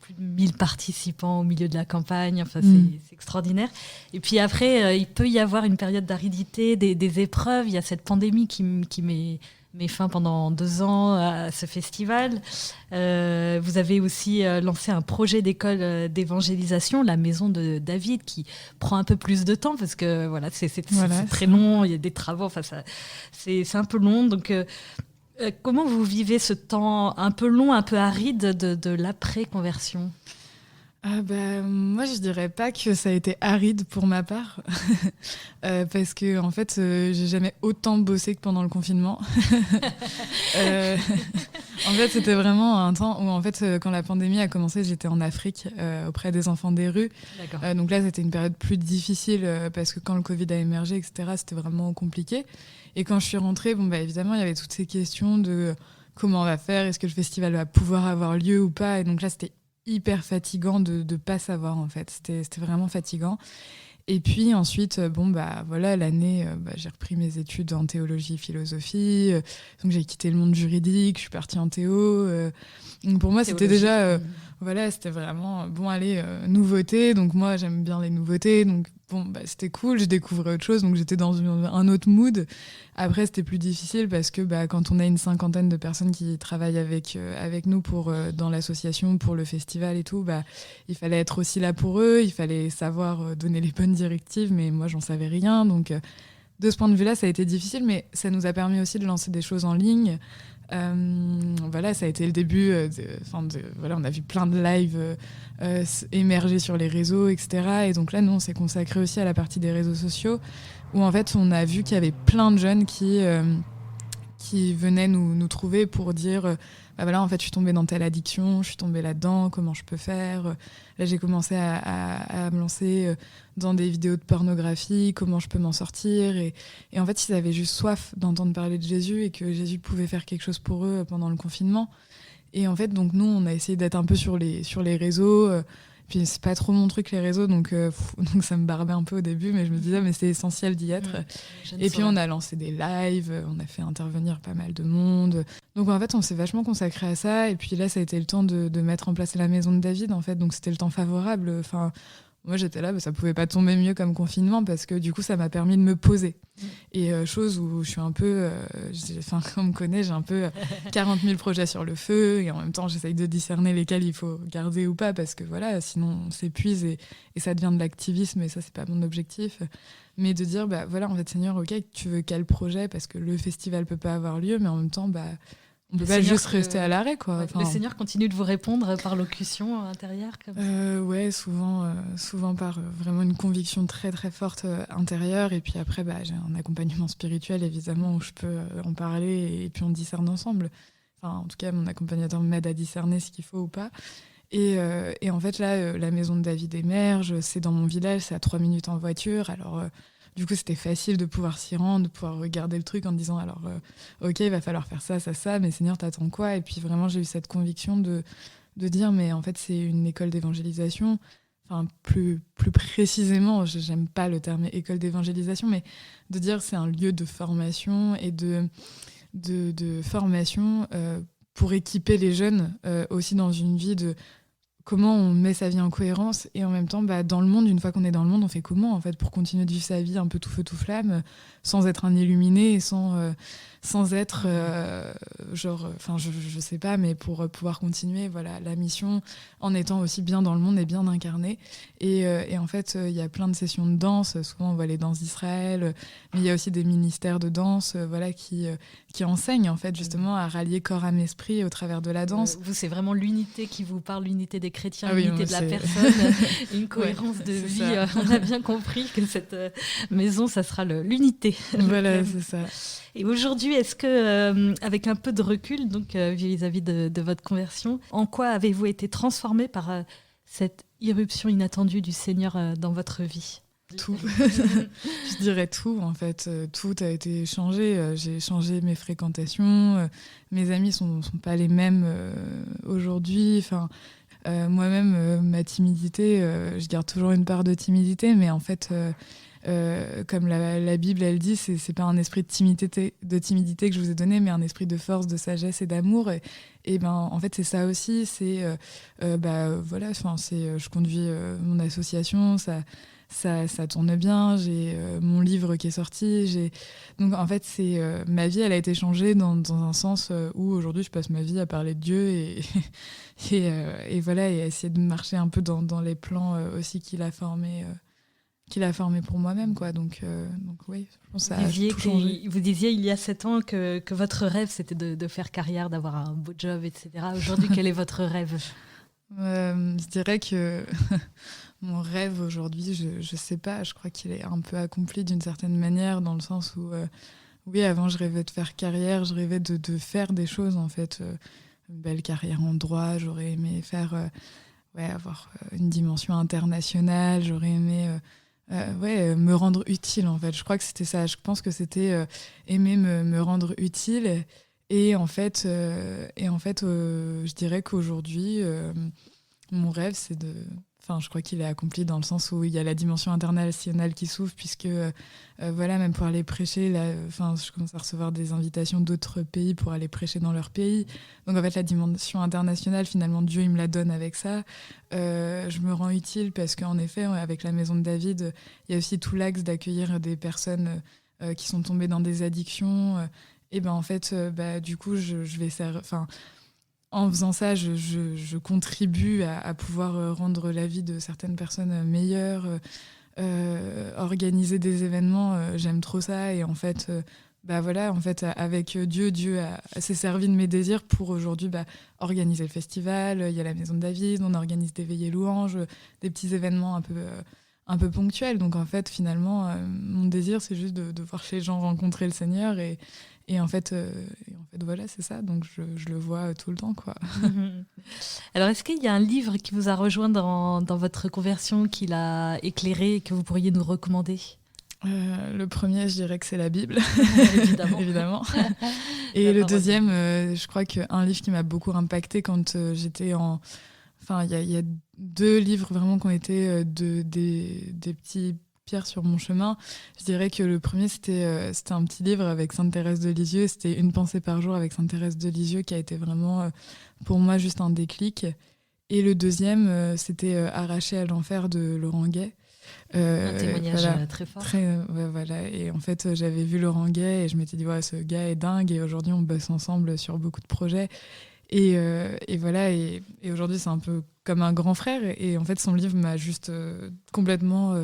plus de 1000 participants au milieu de la campagne. Enfin, c'est extraordinaire. Et puis après, il peut y avoir une période d'aridité, des épreuves. Il y a cette pandémie qui met fin pendant 2 ans à ce festival. Vous avez aussi lancé un projet d'école d'évangélisation, la Maison de David, qui prend un peu plus de temps parce que voilà, c'est très long, il y a des travaux, enfin, c'est un peu long. Donc, comment vous vivez ce temps un peu long, un peu aride de l'après-conversion ? Moi, je dirais pas que ça a été aride pour ma part, parce que en fait, j'ai jamais autant bossé que pendant le confinement. En fait, c'était vraiment un temps où, en fait, quand la pandémie a commencé, j'étais en Afrique auprès des enfants des rues. Donc là, c'était une période plus difficile parce que quand le Covid a émergé, etc., c'était vraiment compliqué. Et quand je suis rentrée, évidemment, il y avait toutes ces questions de comment on va faire, est-ce que le festival va pouvoir avoir lieu ou pas. Et donc là, c'était hyper fatigant de pas savoir, en fait. C'était vraiment fatigant. Et puis ensuite, l'année, j'ai repris mes études en théologie, philosophie. Donc j'ai quitté le monde juridique, je suis partie en théo. Donc pour moi, c'était déjà... c'était vraiment, nouveauté. Donc moi, j'aime bien les nouveautés. Donc c'était cool, je découvrais autre chose. Donc j'étais dans un autre mood. Après, c'était plus difficile parce que quand on a une 50aine de personnes qui travaillent avec nous dans l'association, pour le festival et tout, il fallait être aussi là pour eux. Il fallait savoir donner les bonnes directives. Mais moi, j'en savais rien. Donc de ce point de vue-là, ça a été difficile. Mais ça nous a permis aussi de lancer des choses en ligne. Ça a été le début. On a vu plein de lives émerger sur les réseaux, etc. Et donc là, nous, on s'est consacré aussi à la partie des réseaux sociaux, où en fait, on a vu qu'il y avait plein de jeunes qui venaient nous trouver pour dire en fait, je suis tombée dans telle addiction, je suis tombée là-dedans, comment je peux faire ? Là, j'ai commencé à me lancer dans des vidéos de pornographie, comment je peux m'en sortir ? Et en fait, ils avaient juste soif d'entendre parler de Jésus et que Jésus pouvait faire quelque chose pour eux pendant le confinement. Et en fait, donc nous, on a essayé d'être un peu sur les réseaux. Puis c'est pas trop mon truc, les réseaux, donc ça me barbait un peu au début, mais je me disais, mais c'est essentiel d'y être. Et puis on a lancé des lives, on a fait intervenir pas mal de monde. Donc en fait, on s'est vachement consacré à ça. Et puis là, ça a été le temps de mettre en place la Maison de David, en fait. Donc c'était le temps favorable. Enfin, moi, j'étais là, ça pouvait pas tomber mieux comme confinement parce que du coup, ça m'a permis de me poser. Et chose où je suis un peu... on me connaît, j'ai un peu 40 000 projets sur le feu et en même temps, j'essaye de discerner lesquels il faut garder ou pas parce que voilà, sinon on s'épuise et ça devient de l'activisme et ça, c'est pas mon objectif. Mais de dire, en fait, Seigneur, ok, tu veux quel projet parce que le festival peut pas avoir lieu, mais en même temps, on peut pas juste rester à l'arrêt, quoi. Ouais, le Seigneur continue de vous répondre par locution intérieure comme ça. Souvent par vraiment une conviction très très forte intérieure. Et puis après, j'ai un accompagnement spirituel, évidemment, où je peux en parler et puis on discerne ensemble. Enfin, en tout cas, mon accompagnateur m'aide à discerner ce qu'il faut ou pas. Et en fait, là, la maison de David émerge, c'est dans mon village, c'est à 3 minutes en voiture. Alors, du coup, c'était facile de pouvoir s'y rendre, de pouvoir regarder le truc en disant, alors, ok, il va falloir faire ça, ça, ça, mais Seigneur, t'attends quoi? Et puis vraiment, j'ai eu cette conviction de dire, mais en fait, c'est une école d'évangélisation. Enfin, plus précisément, j'aime pas le terme école d'évangélisation, mais de dire c'est un lieu de formation et de formation pour équiper les jeunes aussi dans une vie de comment on met sa vie en cohérence et en même temps dans le monde, une fois qu'on est dans le monde, on fait comment en fait pour continuer de vivre sa vie un peu tout feu tout flamme sans être un illuminé et sans être je sais pas, mais pour pouvoir continuer voilà la mission en étant aussi bien dans le monde et bien incarné et en fait il y a plein de sessions de danse, souvent on voit les danses d'Israël, mais il y a aussi des ministères de danse voilà qui enseignent en fait justement à rallier corps âme esprit au travers de la danse. Vous c'est vraiment l'unité qui vous parle, l'unité des chrétiens, oui, l'unité de la personne, une cohérence de vie. On a bien compris que cette maison, ça sera l'unité. Voilà, c'est ça. Et aujourd'hui, est-ce que, avec un peu de recul, donc vis-à-vis de votre conversion, en quoi avez-vous été transformé par cette irruption inattendue du Seigneur dans votre vie ? Tout. Je dirais tout, en fait. Tout a été changé. J'ai changé mes fréquentations. Mes amis sont pas les mêmes aujourd'hui. Enfin, moi-même, ma timidité, je garde toujours une part de timidité, mais en fait, comme la Bible, elle dit, c'est pas un esprit de timidité que je vous ai donné, mais un esprit de force, de sagesse et d'amour. Et ben, en fait, c'est ça aussi. C'est, voilà, je conduis mon association, ça tourne bien, j'ai mon livre qui est sorti. Donc en fait, ma vie, elle a été changée dans un sens où aujourd'hui, je passe ma vie à parler de Dieu et voilà, et à essayer de marcher un peu dans les plans aussi qu'il a formés pour moi-même, quoi. Donc oui, je pense que ça a tout changé. Vous disiez il y a 7 ans que votre rêve, c'était de faire carrière, d'avoir un beau job, etc. Aujourd'hui, quel est votre rêve ? Je dirais que mon rêve aujourd'hui, je sais pas, je crois qu'il est un peu accompli d'une certaine manière, dans le sens où, oui, avant je rêvais de faire carrière, je rêvais de faire des choses, en fait. Une belle carrière en droit, j'aurais aimé faire, avoir une dimension internationale, j'aurais aimé me rendre utile, en fait. Je crois que c'était ça, je pense que c'était aimer me rendre utile. Et en fait, je dirais qu'aujourd'hui, mon rêve, c'est de... Enfin, je crois qu'il est accompli dans le sens où il y a la dimension internationale qui s'ouvre, puisque, même pour aller prêcher, je commence à recevoir des invitations d'autres pays pour aller prêcher dans leur pays. Donc, en fait, la dimension internationale, finalement, Dieu, il me la donne avec ça. Je me rends utile parce qu'en effet, avec la Maison de David, il y a aussi tout l'axe d'accueillir des personnes qui sont tombées dans des addictions. Et ben en fait, du coup, je vais en faisant ça, je contribue à pouvoir rendre la vie de certaines personnes meilleure, organiser des événements, j'aime trop ça. Et en fait, avec Dieu s'est servi de mes désirs pour aujourd'hui organiser le festival. Il y a la Maison de David, on organise des veillées louanges, des petits événements un peu ponctuels. Donc en fait, finalement, mon désir, c'est juste de voir les gens rencontrer le Seigneur et en fait, voilà, c'est ça. Donc, je le vois tout le temps, quoi. Alors, est-ce qu'il y a un livre qui vous a rejoint dans votre conversion, qui l'a éclairé et que vous pourriez nous recommander ? Le premier, je dirais que c'est la Bible. Évidemment. Évidemment. Et le deuxième, je crois qu'un livre qui m'a beaucoup impactée quand j'étais en... Enfin, il y a 2 livres vraiment qui ont été des petits... pierre sur mon chemin. Je dirais que le premier, c'était un petit livre avec Sainte Thérèse de Lisieux. C'était Une pensée par jour avec Sainte Thérèse de Lisieux qui a été vraiment, pour moi, juste un déclic. Et le deuxième, c'était Arraché à l'enfer de Laurent Gay. Un témoignage très fort. Voilà. Et en fait, j'avais vu Laurent Gay et je m'étais dit, ce gars est dingue. Et aujourd'hui, on bosse ensemble sur beaucoup de projets. Et voilà. Et aujourd'hui, c'est un peu comme un grand frère. Et en fait, son livre m'a juste complètement...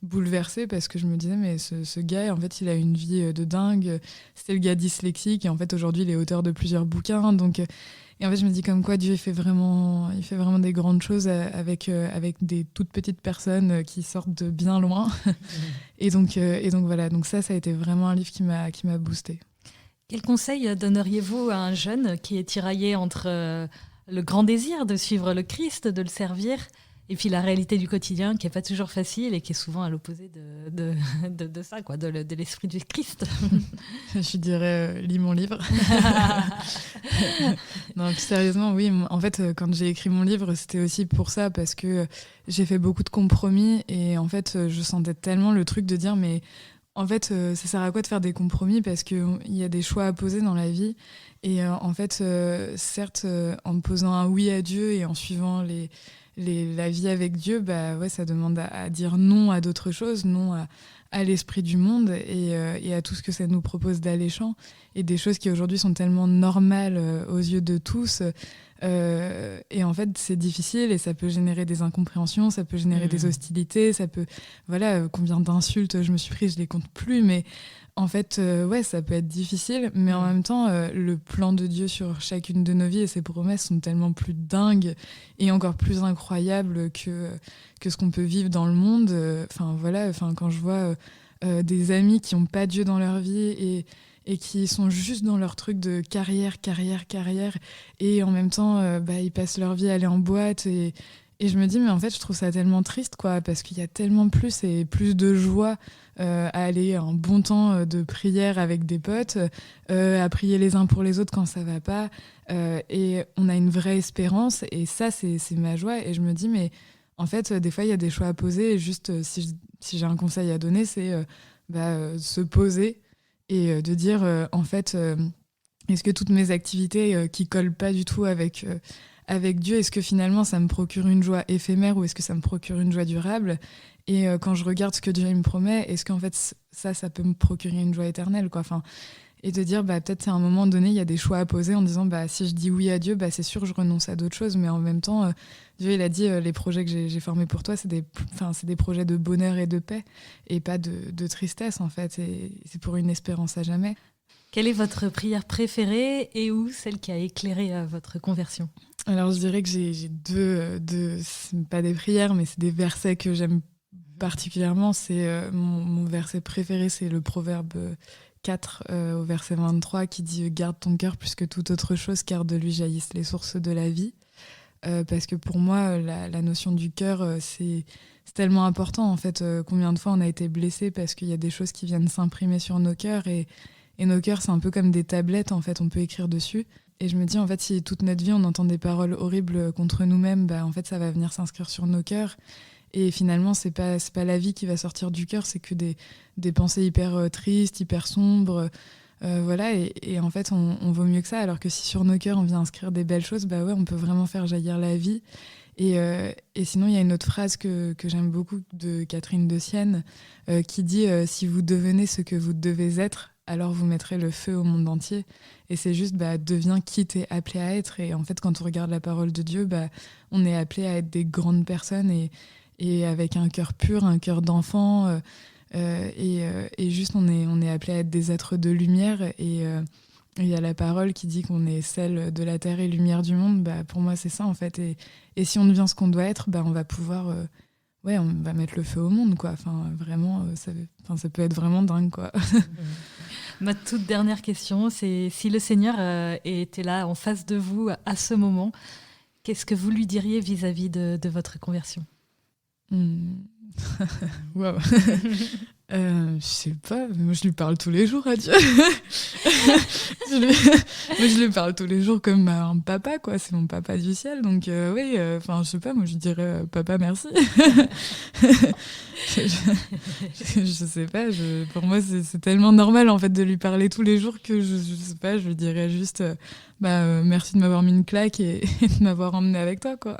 bouleversée parce que je me disais mais ce gars en fait il a une vie de dingue, c'était le gars dyslexique et en fait aujourd'hui il est auteur de plusieurs bouquins, donc et en fait je me dis comme quoi Dieu il fait vraiment des grandes choses avec des toutes petites personnes qui sortent de bien loin. et donc voilà, donc ça a été vraiment un livre qui m'a boostée. Quel conseil donneriez-vous à un jeune qui est tiraillé entre le grand désir de suivre le Christ, de le servir, et puis la réalité du quotidien qui n'est pas toujours facile et qui est souvent à l'opposé de ça, quoi, de l'esprit du Christ. Je dirais, lis mon livre. Non, plus sérieusement, oui. En fait, quand j'ai écrit mon livre, c'était aussi pour ça, parce que j'ai fait beaucoup de compromis et en fait, je sentais tellement le truc de dire, mais en fait, ça sert à quoi de faire des compromis, parce qu'il y a des choix à poser dans la vie. Et en fait, certes, en posant un oui à Dieu et en suivant la vie avec Dieu, bah ouais, ça demande à dire non à d'autres choses, non à l'esprit du monde et à tout ce que ça nous propose d'alléchant, et des choses qui aujourd'hui sont tellement normales aux yeux de tous. Et en fait, c'est difficile et ça peut générer des incompréhensions, ça peut générer des hostilités, ça peut... Voilà, combien d'insultes je me suis pris, je les compte plus, mais en fait, ouais, ça peut être difficile, mais en même temps, le plan de Dieu sur chacune de nos vies et ses promesses sont tellement plus dingues et encore plus incroyables que ce qu'on peut vivre dans le monde. Quand je vois des amis qui n'ont pas Dieu dans leur vie et qui sont juste dans leur truc de carrière, et en même temps, ils passent leur vie à aller en boîte, et je me dis, mais en fait, je trouve ça tellement triste, quoi, parce qu'il y a tellement plus de joie à aller un bon temps de prière avec des potes, à prier les uns pour les autres quand ça va pas, et on a une vraie espérance, et ça, c'est ma joie, et je me dis, mais en fait, des fois, il y a des choix à poser, et juste, si j'ai un conseil à donner, c'est se poser, et de dire, en fait, est-ce que toutes mes activités qui collent pas du tout avec Dieu, est-ce que finalement ça me procure une joie éphémère ou est-ce que ça me procure une joie durable ? Et quand je regarde ce que Dieu me promet, est-ce qu'en fait ça peut me procurer une joie éternelle, quoi. Et de dire, peut-être à un moment donné, il y a des choix à poser en disant, si je dis oui à Dieu, c'est sûr, je renonce à d'autres choses. Mais en même temps, Dieu, il a dit, les projets que j'ai formés pour toi, c'est des projets de bonheur et de paix et pas de tristesse, en fait. Et c'est pour une espérance à jamais. Quelle est votre prière préférée et ou celle qui a éclairé votre conversion ? Alors, je dirais que j'ai deux, c'est pas des prières, mais c'est des versets que j'aime particulièrement. C'est mon verset préféré, c'est le Proverbe 4 au verset 23 qui dit « Garde ton cœur plus que toute autre chose, car de lui jaillissent les sources de la vie ». Parce que pour moi, la notion du cœur, c'est tellement important. En fait, combien de fois on a été blessés parce qu'il y a des choses qui viennent s'imprimer sur nos cœurs, et nos cœurs, c'est un peu comme des tablettes, en fait, on peut écrire dessus. Et je me dis, en fait, si toute notre vie, on entend des paroles horribles contre nous-mêmes, en fait, ça va venir s'inscrire sur nos cœurs. Et finalement, c'est pas la vie qui va sortir du cœur, c'est que des pensées hyper tristes, hyper sombres. Voilà, et en fait, on vaut mieux que ça. Alors que si sur nos cœurs, on vient inscrire des belles choses, ouais, on peut vraiment faire jaillir la vie. Et sinon, il y a une autre phrase que j'aime beaucoup de Catherine de Sienne qui dit « Si vous devenez ce que vous devez être, alors vous mettrez le feu au monde entier ». Et c'est juste, deviens qui t'es appelé à être. Et en fait, quand on regarde la parole de Dieu, on est appelé à être des grandes personnes et avec un cœur pur, un cœur d'enfant. Et juste, on est appelé à être des êtres de lumière. Et il y a la parole qui dit qu'on est sel de la terre et lumière du monde. Pour moi, c'est ça, en fait. Et si on devient ce qu'on doit être, on va pouvoir... on va mettre le feu au monde, quoi. Vraiment, ça peut être vraiment dingue, quoi. Ma toute dernière question, c'est si le Seigneur était là en face de vous à ce moment, qu'est-ce que vous lui diriez vis-à-vis de votre conversion ? Waouh. Je sais pas, mais moi je lui parle tous les jours à Dieu. je lui parle tous les jours comme un papa, quoi. C'est mon papa du ciel, donc je sais pas, moi je dirais papa merci. je sais pas, pour moi c'est tellement normal en fait de lui parler tous les jours que je sais pas, je lui dirais juste merci de m'avoir mis une claque et de m'avoir emmené avec toi, quoi.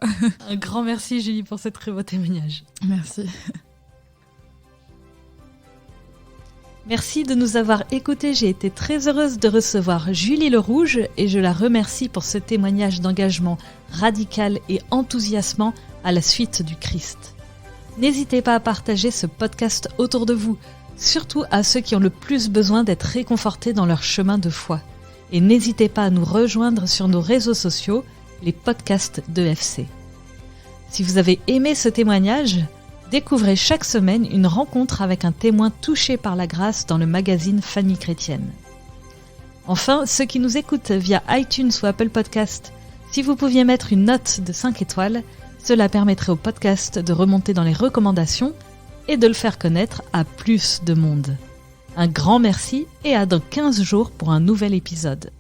Un grand merci Julie pour ce très beau témoignage. Merci. Merci de nous avoir écoutés. J'ai été très heureuse de recevoir Julie Le Rouge et je la remercie pour ce témoignage d'engagement radical et enthousiasmant à la suite du Christ. N'hésitez pas à partager ce podcast autour de vous, surtout à ceux qui ont le plus besoin d'être réconfortés dans leur chemin de foi. Et n'hésitez pas à nous rejoindre sur nos réseaux sociaux, les podcasts d'EFC. Si vous avez aimé ce témoignage, découvrez chaque semaine une rencontre avec un témoin touché par la grâce dans le magazine Famille Chrétienne. Enfin, ceux qui nous écoutent via iTunes ou Apple Podcast, Si vous pouviez mettre une note de 5 étoiles, cela permettrait au podcast de remonter dans les recommandations et de le faire connaître à plus de monde. Un grand merci et à dans 15 jours pour un nouvel épisode.